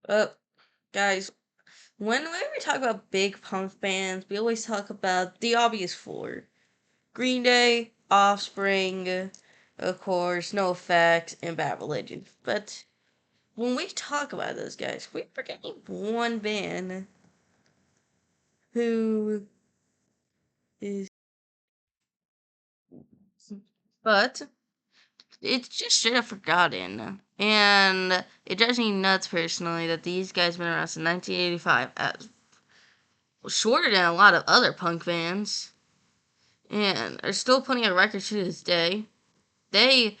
Uh, guys, whenever we talk about big punk bands, we always talk about the obvious four: Green Day, Offspring, of course, No Effects, and Bad Religion. But when we talk about those guys, we forget one band who is. But it's just straight up forgotten. And it drives me nuts personally that these guys have been around since 1985, shorter than a lot of other punk bands, and are still putting out records to this day. They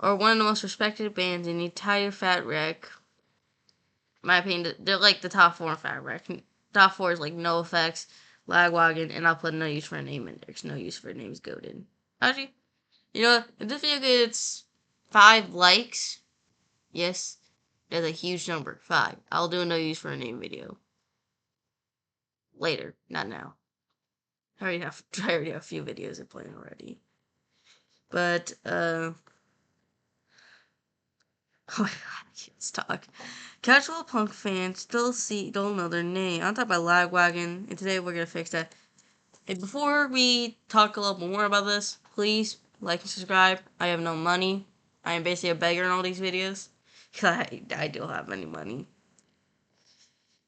are one of the most respected bands in the entire Fat Wreck. In my opinion, they're like the top four in Fat Wreck. Top four is like No Effects, Lagwagon, and I'll put No Use for a Name in there because No Use for a Name is goated. Actually, you know what? If this video gets 5 likes, yes, that's a huge number. 5. I'll do a No Use for a Name video. Later, not now. I already have a few videos in plan already. But, oh my god, I can't talk. Casual punk fans don't know their name. I'm talking about Lagwagon, and today we're gonna fix that. And before we talk a little more about this, please like and subscribe. I have no money. I am basically a beggar in all these videos. Cause I don't have any money.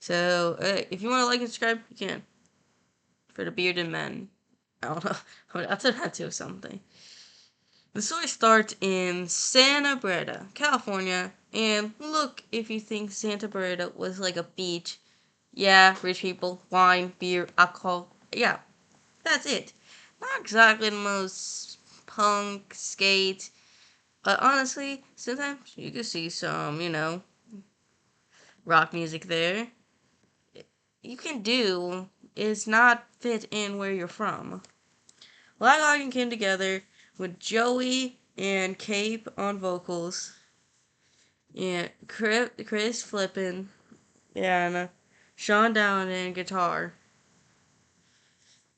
So, if you want to like and subscribe, you can. For the bearded men. I don't know. I'll turn that to something. The story starts in Santa Barbara, California, and look if you think Santa Barbara was like a beach. Yeah, rich people, wine, beer, alcohol. Yeah, that's it. Not exactly the most punk, skate, but honestly, sometimes you can see some, rock music there. You can do is not fit in where you're from. Lagwagon came together with Joey and Cape on vocals, and Chris flipping, and Sean Down on guitar,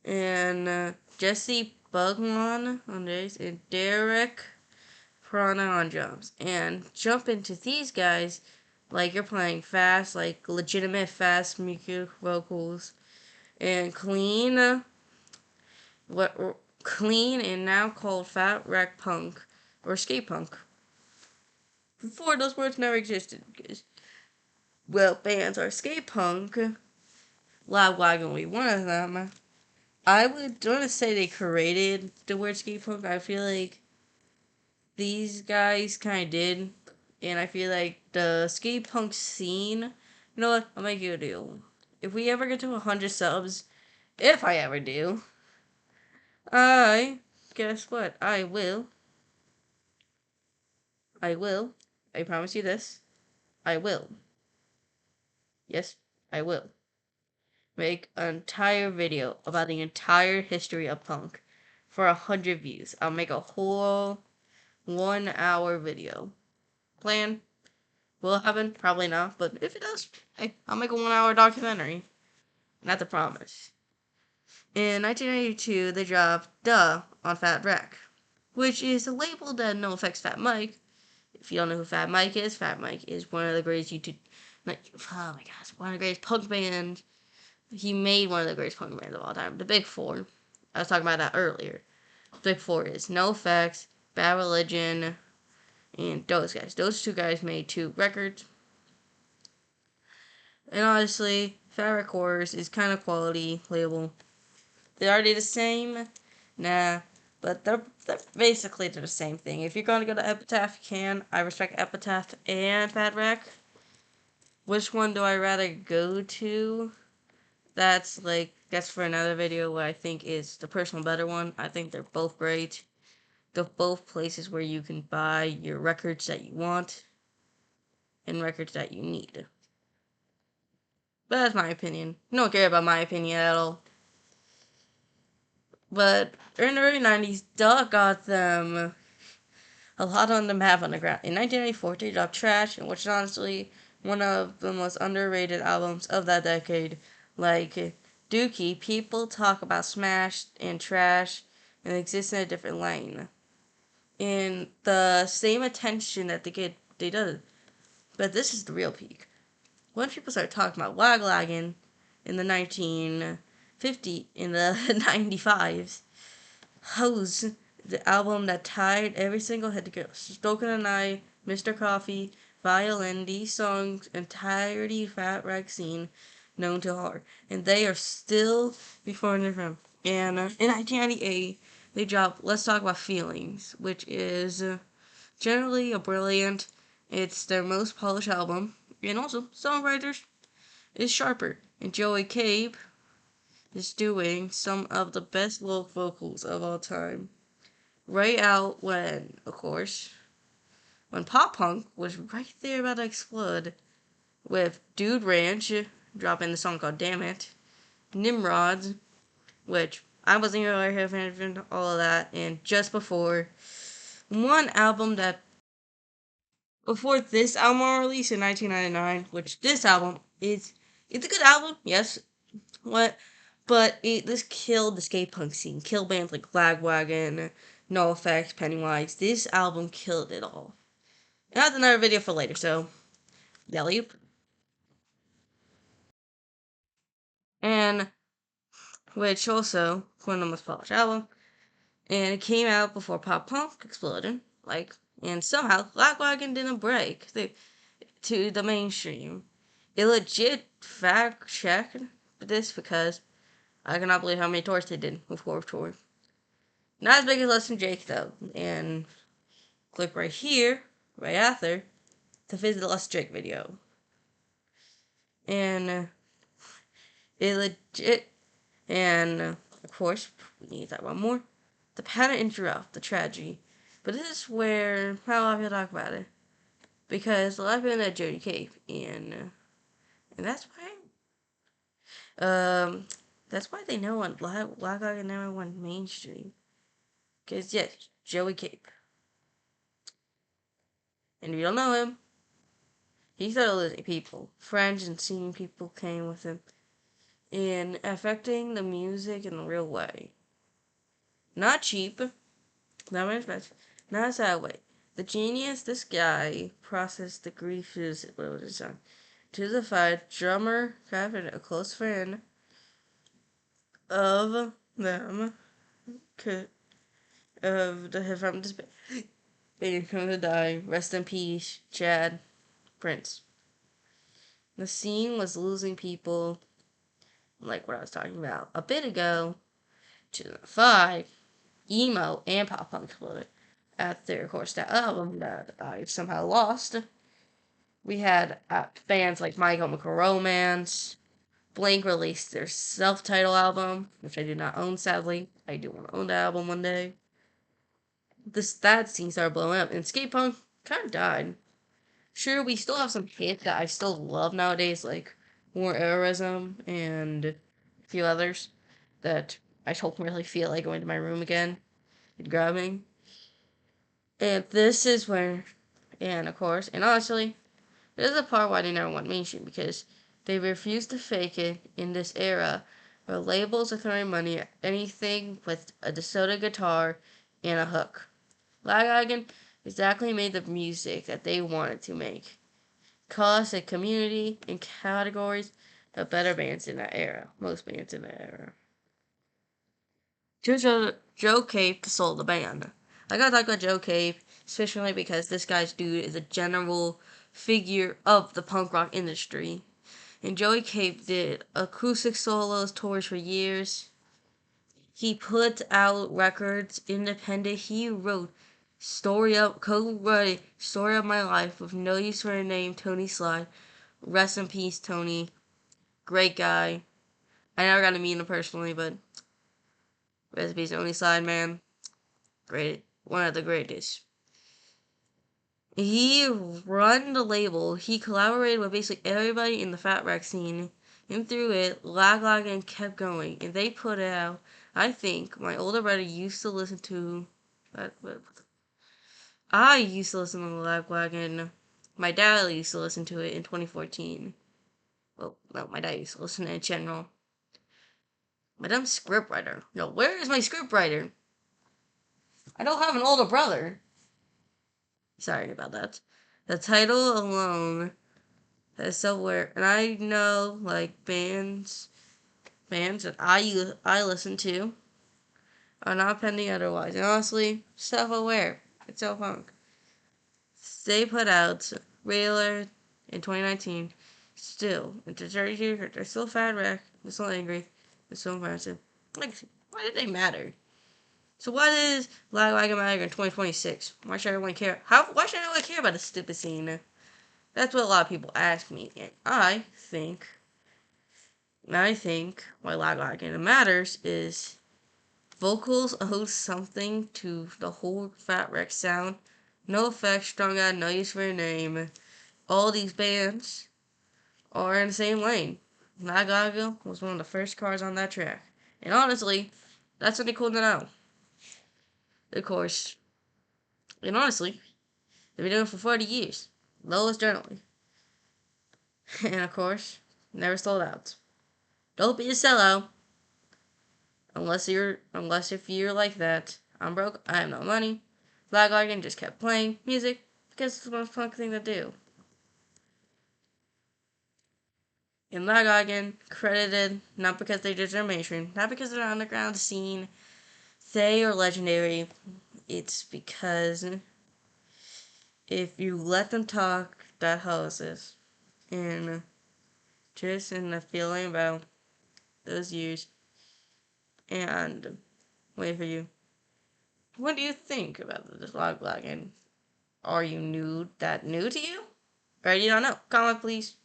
and Jesse Bugman on bass, and Derek Prana on drums. And jump into these guys like you're playing fast, like legitimate fast music vocals, and clean and now called Fat Wreck Punk or Skate Punk. Before those words never existed, because bands are skate punk. Lagwagon would be one of them. I would want to say they created the word skate punk. I feel like these guys kind of did, and I feel like the skate punk scene. You know what? I'll make you a deal. If we ever get to 100 subs, if I ever do, I guess what? I will. I promise you this. I will. Yes, I will make an entire video about the entire history of punk for 100 views. I'll make a whole 1 hour video. Plan? Will it happen? Probably not, but if it does, hey, I'll make a 1 hour documentary. Not the promise. In 1992, they dropped Duh on Fat Wreck, which is a label that no affects Fat Mike. If you don't know who Fat Mike is one of the greatest YouTube. Oh my gosh, one of the greatest punk bands. He made one of the greatest punk bands of all time. The Big Four. I was talking about that earlier. The Big Four is No Effects, Bad Religion, and those guys. Those two guys made 2 records. And honestly, Wreck Chords is kind of quality label. Are they the same? Nah. But they're basically the same thing. If you're going to go to Epitaph, you can. I respect Epitaph and Fat Wreck. Which one do I rather go to? That's for another video. What I think is the personal better one. I think they're both great. They're both places where you can buy your records that you want and records that you need. But that's my opinion. You don't care about my opinion at all. But in the early 90s, Doug got them a lot on the map on the ground. In 1994, they dropped Trash, which is honestly one of the most underrated albums of that decade. Like Dookie, people talk about Smash and Trash and exist in a different lane. In the same attention that they did. But this is the real peak. once people started talking about Lagwagon in the 95s, Hose, the album that tied every single head together. Stoken and I, Mr. Coffee, Violin, these songs, entirety Fat Wreck scene known to heart. And they are still before their time. And in 1998, they dropped Let's Talk About Feelings, which is generally a brilliant, it's their most polished album. And also, songwriters is sharper. And Joey Cape is doing some of the best vocals of all time. Right out when, of course, when pop punk was right there about to explode, with Dude Ranch dropping the song called Damn It, Nimrods, which I wasn't really a fan of all of that, and just before one album that before this album released in 1999, which this album is, it's a good album, yes, but this killed the skate punk scene, killed bands like Lagwagon, No Effects, Pennywise. This album killed it all. And that's another video for later, so yelly. And which also one of the most polished album, and it came out before pop punk exploded. And somehow Lagwagon didn't break to the mainstream. It legit fact checked this because I cannot believe how many tours they did with Warped Tour. Not as big as Less Than Jake though, and click right here, right after, to visit the Less Than Jake video. And it legit, and of course, we need that one more. The pattern interrupt, the tragedy. But this is where not a lot of people talk about it. Because a lot of people know Jody Cape, and that's why, that's why they know on Lagwagon never went mainstream. Because, yes, Joey Cape. And if you don't know him, he started losing people. Friends and seeing people came with him. And affecting the music in a real way. Not cheap, not expensive, not a sad way. The genius, this guy, processed the grief his son. To the fact, drummer, a close friend of them, of the from this band come to die. Rest in peace, Chad Prince. The scene was losing people, like what I was talking about a bit ago. 2005, emo and pop punk exploded. After, of course, that album that I somehow lost, we had bands like My Chemical Romance. Blank released their self-titled album, which I do not own, sadly. I do want to own that album one day. That scene started blowing up, and skate punk kind of died. Sure, we still have some hits that I still love nowadays, like More Errorism and a few others that I don't really feel like going to my room again and grabbing. And this is where, and of course, and honestly, this is the part why they never went mainstream, because they refused to fake it in this era where labels are throwing money at anything with a DeSoto guitar and a hook. Lagwagon exactly made the music that they wanted to make. Cost and community and categories of better bands in that era. Most bands in that era. Joe Cape sold the band. I gotta talk about Joe Cape, especially because this guy's dude is a general figure of the punk rock industry. And Joey Cape did acoustic solos, tours for years. He put out records independent. He wrote co-wrote Story of My Life with no use for a name, Tony Slide. Rest in peace, Tony. Great guy. I never got to meet him personally, but rest in peace, Tony Slide, man. Great. One of the greatest. He run the label. He collaborated with basically everybody in the Fat Wreck scene. And through it, Lagwagon kept going. And they put out, I think, my older brother used to listen to... I used to listen to Lagwagon. My dad used to listen to it in 2014. Well, no, my dad used to listen in general. My dad's scriptwriter. No, where is my scriptwriter? I don't have an older brother. Sorry about that. The title alone That's so weird. And I know like bands that I listen to are not pending otherwise. And honestly, self-aware. It's SkullPunk. They put out Railer in 2019. Still, into 30 years, they're still fat wreck. They're still angry. They're still embarrassing. Like, why did they matter? So what is Lagwagon matter in 2026? Why should everyone care? Why should everyone care about this stupid scene? That's what a lot of people ask me, and I think why Lagwagon matters is vocals owe something to the whole Fat Wreck sound. No effects, strung out, no use for a name. All these bands are in the same lane. Lagwagon was one of the first cars on that track. And honestly, that's something cool to know. Of course, and honestly, they've been doing it for 40 years. Lowest journaling. And of course, never sold out. Don't be a sellout. Unless if you're like that. I'm broke, I have no money. Lagwagon just kept playing music because it's the most fun thing to do. And Lagwagon credited not because they did their mainstream, not because they're underground scene. They are legendary. It's because if you let them talk, that hoses. And just in the feeling about those years. And wait for you. What do you think about this Lagwagon? Are you new to you? Or you don't know? Comment please.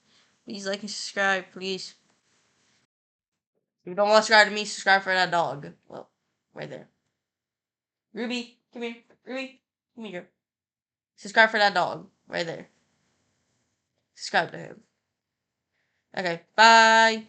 Please like and subscribe, please. If you don't want to subscribe to me, subscribe for that dog. Well, right there. Ruby, come here. Ruby, come here. Subscribe for that dog. Right there. Subscribe to him. Okay, bye.